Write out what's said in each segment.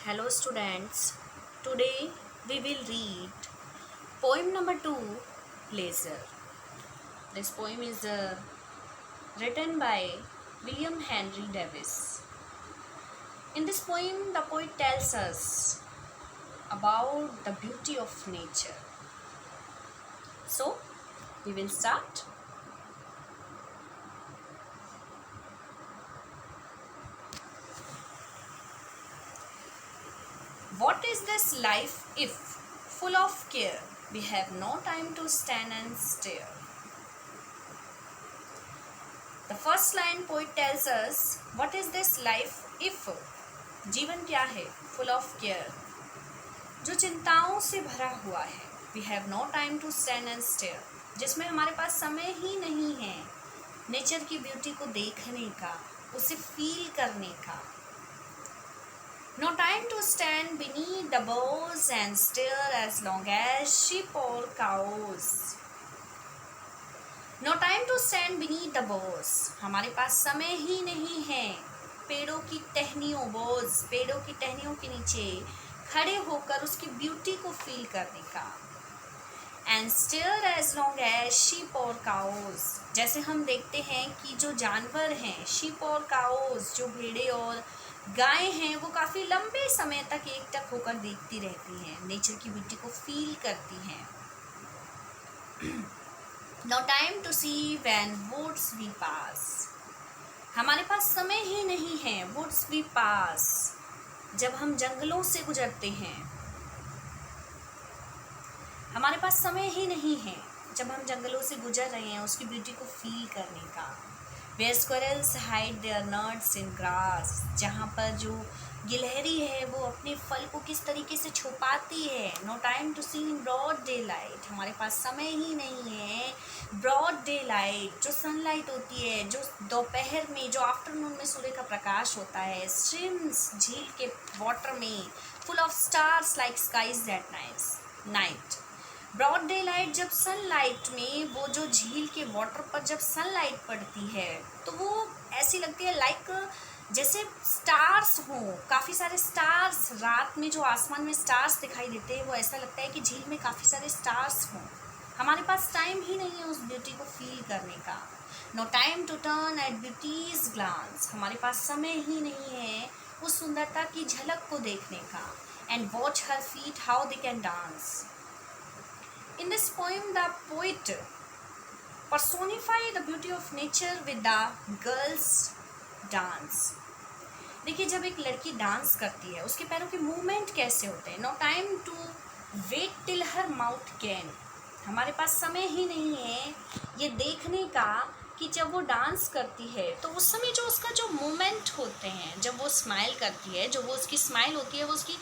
Hello students, today we will read poem number 2, Pleasure. This poem is written by William Henry Davis. In this poem, the poet tells us about the beauty of nature. So, we will start. What is this life if, full of care, we have no time to stand and stare? The first line poet tells us, what is this life if? जीवन क्या है? Full of care, जो चिंताओं से भरा हुआ है. We have no time to stand and stare, जिसमें हमारे पास समय ही नहीं है नेचर की ब्यूटी को देखने का, उसे फील करने का. No time to stand beneath the boughs and stare as long as sheep or cows. No time to stand beneath the boughs. हमारे पास समय ही नहीं है पेड़ों की टहनियों, बोझ पेड़ों की टहनियों के नीचे खड़े होकर उसकी ब्यूटी को फील करने का. And stare as long as sheep or cows. जैसे हम देखते हैं कि जो जानवर हैं, sheep और cows, जो भेड़े और गायें हैं, वो काफ़ी लंबे समय तक एकटक होकर देखती रहती हैं, नेचर की ब्यूटी को फील करती हैं. No time to see when woods we pass. हमारे पास समय ही नहीं है woods we pass, जब हम जंगलों से गुजरते हैं. हमारे पास समय ही नहीं है जब हम जंगलों से गुजर रहे हैं उसकी ब्यूटी को फील करने का. Where squirrels hide their nuts in grass. जहाँ पर जो गिलहरी है वो अपने फल को किस तरीके से छुपाती है. No time to see in broad daylight. हमारे पास समय ही नहीं है broad daylight, जो सनलाइट होती है, जो दोपहर में, जो आफ्टरनून में सूर्य का प्रकाश होता है. Streams, झील के वाटर में, full of stars like skies at night. Broad daylight, जब सनलाइट में वो जो झील के वाटर पर जब सनलाइट पड़ती है तो वो ऐसी लगती है लाइक जैसे स्टार्स हों, काफ़ी सारे स्टार्स. रात में जो आसमान में स्टार्स दिखाई देते हैं वो ऐसा लगता है कि झील में काफ़ी सारे स्टार्स हों. हमारे पास टाइम ही नहीं है उस ब्यूटी को फील करने का. No time to turn at beauty's glance. हमारे पास समय ही नहीं है उस सुंदरता की झलक को देखने का. And watch her feet how they can dance. In this poem, the poet personified the beauty of nature with the girls' dance. देखिए, जब एक लड़की डांस करती है उसके पैरों के मूवमेंट कैसे होते हैं. No time to wait till her mouth can. हमारे पास समय ही नहीं है ये देखने का कि जब वो डांस करती है तो उस समय जो उसका जो मूवमेंट होते हैं, जब वो स्माइल करती है, जो वो उसकी स्माइल होती है वो उसकी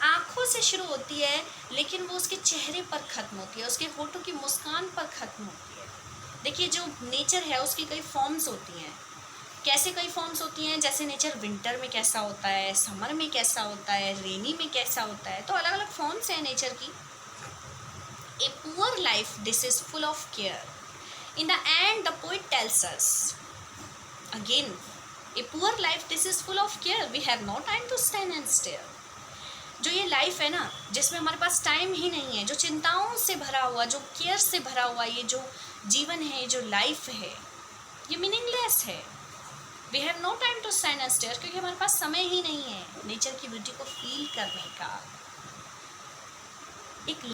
आँखों से शुरू होती है लेकिन वो उसके चेहरे पर ख़त्म होती है, उसके होठों की मुस्कान पर ख़त्म होती है. देखिए, जो नेचर है उसकी कई फॉर्म्स होती हैं. कैसे कई फॉर्म्स होती हैं, जैसे नेचर विंटर में कैसा होता है, समर में कैसा होता है, रेनी में कैसा होता है, तो अलग अलग फॉर्म्स हैं नेचर की. A poor life this is full of care. In the end, the poet tells us again, a poor life this is full of care. We have no time to stand and stare. जो ये life है ना, जिसमें हमारे पास time ही नहीं है, जो चिंताओं से भरा हुआ, जो केयर से भरा हुआ ये जो जीवन है, जो लाइफ है, ये मीनिंगलेस है. We have no time to stand and stare, क्योंकि हमारे पास समय ही नहीं है नेचर की ब्यूटी को फील करने का. एक